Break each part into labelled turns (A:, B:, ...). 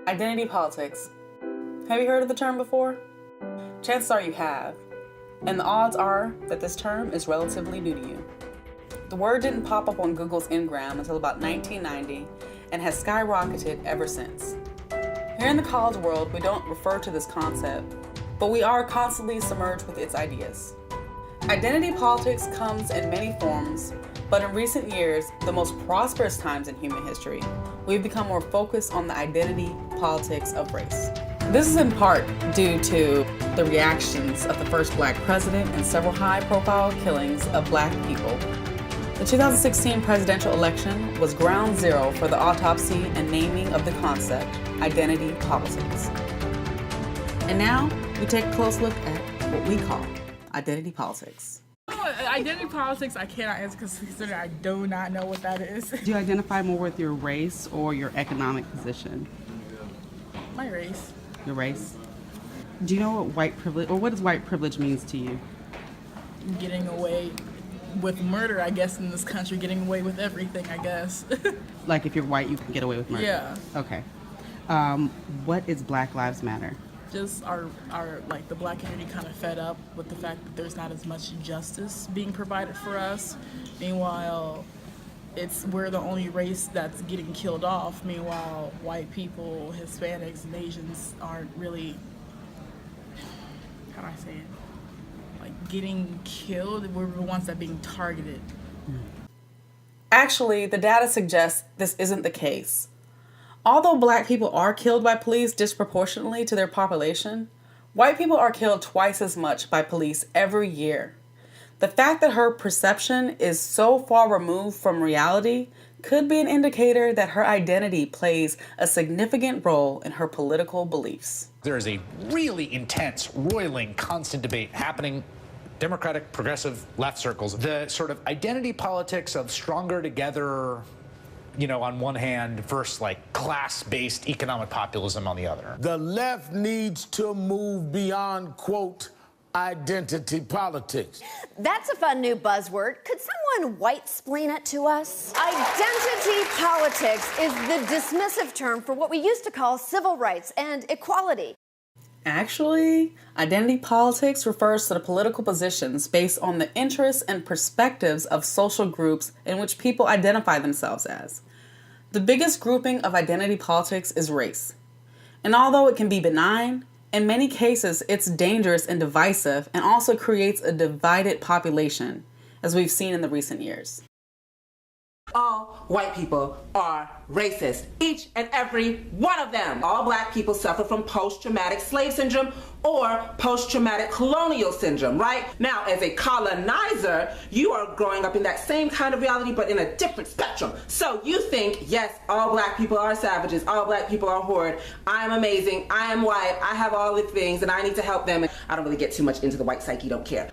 A: Identity politics. Have you heard of the term before? Chances are you have, and the odds are that this term is relatively new to you. The word didn't pop up on Google's Ngram until about 1990 and has skyrocketed ever since. Here in the college world, we don't refer to this concept, but we are constantly submerged with its ideas. Identity politics comes in many forms, but in recent years, the most prosperous times in human history, we've become more focused on the identity politics of race. This is in part due to the reactions of the first Black president and several high-profile killings of Black people. The 2016 presidential election was ground zero for the autopsy and naming of the concept, identity politics. And now, we take a close look at what we call identity politics.
B: Identity politics, I cannot answer because I do not know what that is.
C: Do you identify more with your race or your economic position?
B: My race.
C: Your race? Do you know what white privilege, or what does white privilege means to you?
B: Getting away with murder, I guess, in this country. Getting away with everything, I guess.
C: Like if you're white, you can get away with murder?
B: Yeah.
C: Okay. What is Black Lives Matter?
B: Just our like the Black community kind of fed up with the fact that there's not as much justice being provided for us. Meanwhile, we're the only race that's getting killed off. Meanwhile, white people, Hispanics, and Asians aren't really, how do I say it, like getting killed. We're the ones that are being targeted.
A: Actually, the data suggests this isn't the case. Although Black people are killed by police disproportionately to their population, white people are killed twice as much by police every year. The fact that her perception is so far removed from reality could be an indicator that her identity plays a significant role in her political beliefs.
D: There is a really intense, roiling, constant debate happening Democratic, progressive, left circles. The sort of identity politics of stronger together, on one hand, versus like class-based economic populism on the other.
E: The left needs to move beyond, quote, identity politics.
F: That's a fun new buzzword. Could someone white-splain it to us? Identity politics is the dismissive term for what we used to call civil rights and equality.
A: Actually, identity politics refers to the political positions based on the interests and perspectives of social groups in which people identify themselves as. The biggest grouping of identity politics is race. And although it can be benign, in many cases it's dangerous and divisive and also creates a divided population, as we've seen in the recent years.
G: All white people are racist. Each and every one of them. All Black people suffer from post-traumatic slave syndrome or post-traumatic colonial syndrome, right? Now, as a colonizer, you are growing up in that same kind of reality, but in a different spectrum. So you think, yes, all Black people are savages, all Black people are horrid, I am amazing, I am white, I have all the things, and I need to help them. I don't really get too much into the white psyche, don't care.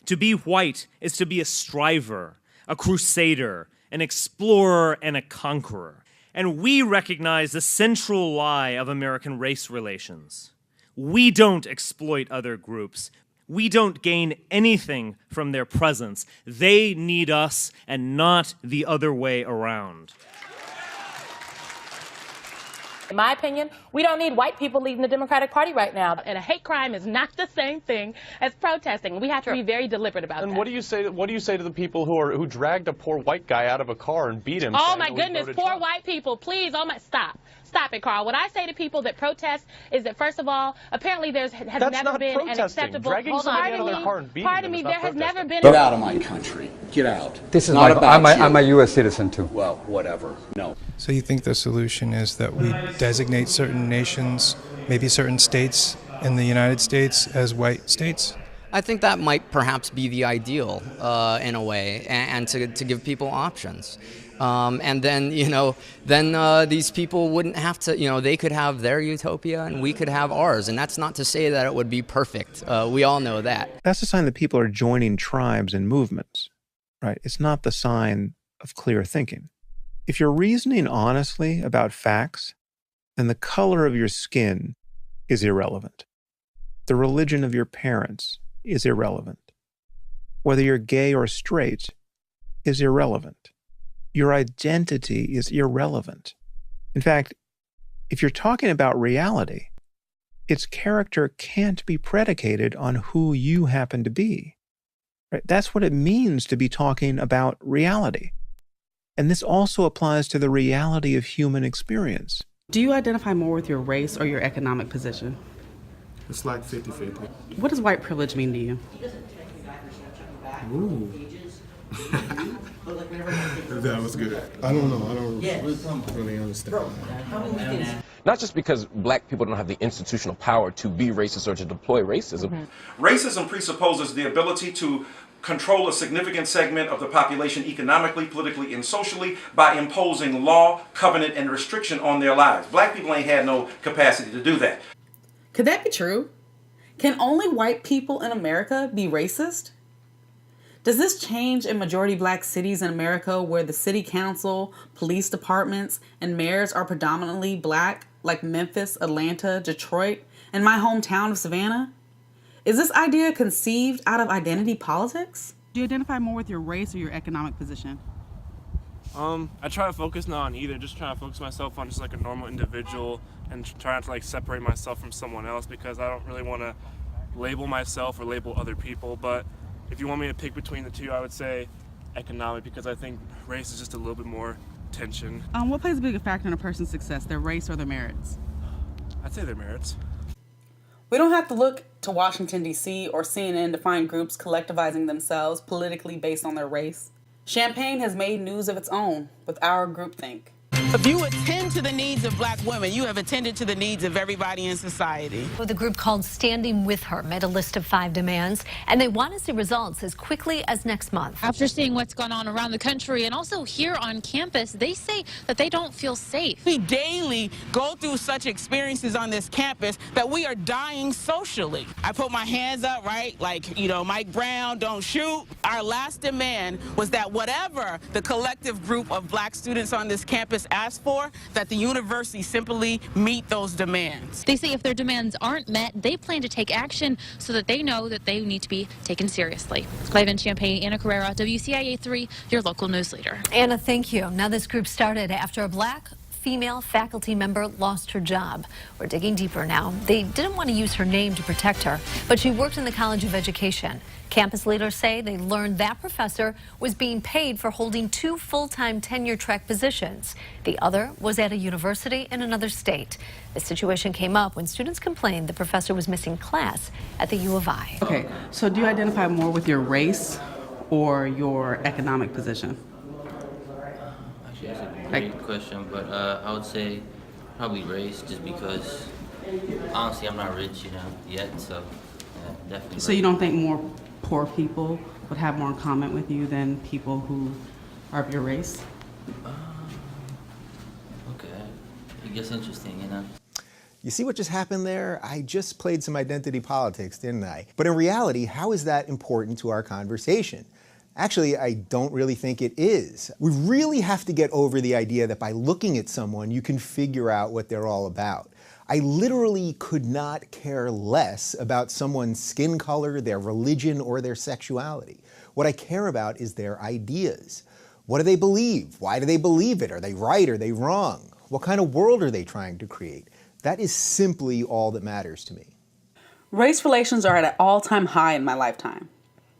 H: To be white is to be a striver, a crusader, an explorer, and a conqueror. And we recognize the central lie of American race relations. We don't exploit other groups. We don't gain anything from their presence. They need us and not the other way around.
I: In my opinion, we don't need white people leading the Democratic Party right now.
J: And a hate crime is not the same thing as protesting. We have to be very deliberate about that.
K: And what do you say to the people who dragged a poor white guy out of a car and beat him?
J: Oh my goodness, poor white people, please, stop it, Carl. What I say to people that protest is that, first of all, apparently has never been an acceptable.
K: Dragging somebody out of their car and beating
J: Pardon me, there has never been.
L: Get out of my country. Get out.
M: This is
L: not about you.
M: I'm a U.S. citizen too.
L: Well, whatever. No.
N: So you think the solution is that we designate certain nations, maybe certain states in the United States, as white states?
O: I think that might perhaps be the ideal in a way, and to give people options. And then, these people wouldn't have to, they could have their utopia and we could have ours. And that's not to say that it would be perfect. We all know that.
P: That's a sign that people are joining tribes and movements, right? It's not the sign of clear thinking. If you're reasoning honestly about facts, then the color of your skin is irrelevant. The religion of your parents is irrelevant. Whether you're gay or straight is irrelevant. Your identity is irrelevant. In fact, If you're talking about reality, its character can't be predicated on who you happen to be. Right? That's what it means to be talking about reality. And this also applies to the reality of human experience.
C: Do you identify more with your race or your economic position?
M: It's like 50-50.
C: What does white privilege mean to you?
M: Ooh. That was good. I don't know. I don't really understand.
Q: Not just because black people don't have the institutional power to be racist or to deploy racism.
R: Racism presupposes the ability to control a significant segment of the population economically, politically, and socially by imposing law, covenant, and restriction on their lives. Black people ain't had no capacity to do that.
A: Could that be true? Can only white people in America be racist? Does this change in majority black cities in America where the city council, police departments, and mayors are predominantly black, like Memphis, Atlanta, Detroit, and my hometown of Savannah? Is this idea conceived out of identity politics?
C: Do you identify more with your race or your economic position?
S: I try to focus not on either, just trying to focus myself on just like a normal individual and trying to like separate myself from someone else because I don't really want to label myself or label other people. But if you want me to pick between the two, I would say economic because I think race is just a little bit more tension.
C: What plays a bigger factor in a person's success, their race or their merits?
S: I'd say their merits.
A: We don't have to look to Washington, D.C. or CNN to find groups collectivizing themselves politically based on their race. Champaign has made news of its own with our groupthink.
T: If you attend to the needs of black women, you have attended to the needs of everybody in society.
U: The group called Standing With Her made a list of 5 demands, and they want to see results as quickly as next month.
V: After seeing what's going on around the country and also here on campus, they say that they don't feel safe.
T: We daily go through such experiences on this campus that we are dying socially. I put my hands up, right? Like, Mike Brown, don't shoot. Our last demand was that whatever the collective group of black students on this campus asked for, that the university simply meet those demands.
V: They say if their demands aren't met, they plan to take action so that they know that they need to be taken seriously. Live in Champaign, Anna Carrera, WCIA 3, your local news leader.
U: Anna, thank you. Now this group started after a black female faculty member lost her job. We're digging deeper now. They didn't want to use her name to protect her, but she worked in the College of Education. Campus leaders say they learned that professor was being paid for holding 2 full-time tenure-track positions. The other was at a university in another state. The situation came up when students complained the professor was missing class at the U of I.
C: Okay, so do you identify more with your race or your economic position?
W: Actually, that's a great question, but I would say probably race, just because honestly I'm not rich, yet, so yeah, definitely.
C: So you don't think more poor people would have more in common with you than people who are of your race?
W: Okay, it gets interesting,
X: You see what just happened there? I just played some identity politics, didn't I? But in reality, how is that important to our conversation? Actually, I don't really think it is. We really have to get over the idea that by looking at someone, you can figure out what they're all about. I literally could not care less about someone's skin color, their religion, or their sexuality. What I care about is their ideas. What do they believe? Why do they believe it? Are they right? Are they wrong? What kind of world are they trying to create? That is simply all that matters to me.
A: Race relations are at an all-time high in my lifetime.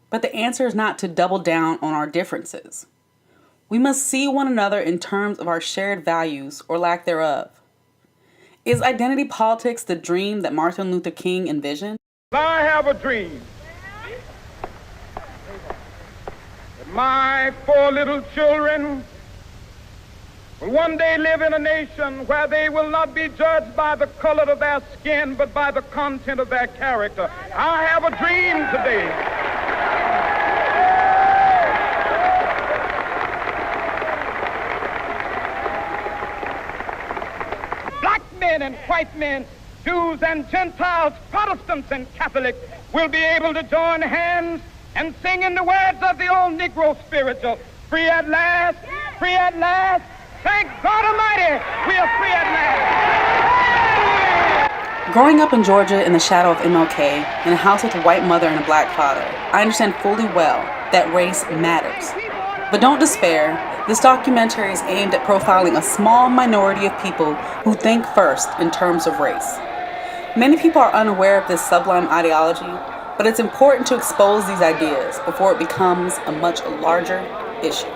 A: But the answer is not to double down on our differences. We must see one another in terms of our shared values or lack thereof. Is identity politics the dream that Martin Luther King envisioned?
Y: I have a dream that my 4 little children will one day live in a nation where they will not be judged by the color of their skin, but by the content of their character. I have a dream today. Black men and white men, Jews and Gentiles, Protestants and Catholics will be able to join hands and sing in the words of the old Negro spiritual, free at last, free at last. Thank God Almighty, we are free at last.
A: Growing up in Georgia in the shadow of MLK, in a house with a white mother and a black father, I understand fully well that race matters. But don't despair. This documentary is aimed at profiling a small minority of people who think first in terms of race. Many people are unaware of this sublime ideology, but it's important to expose these ideas before it becomes a much larger issue.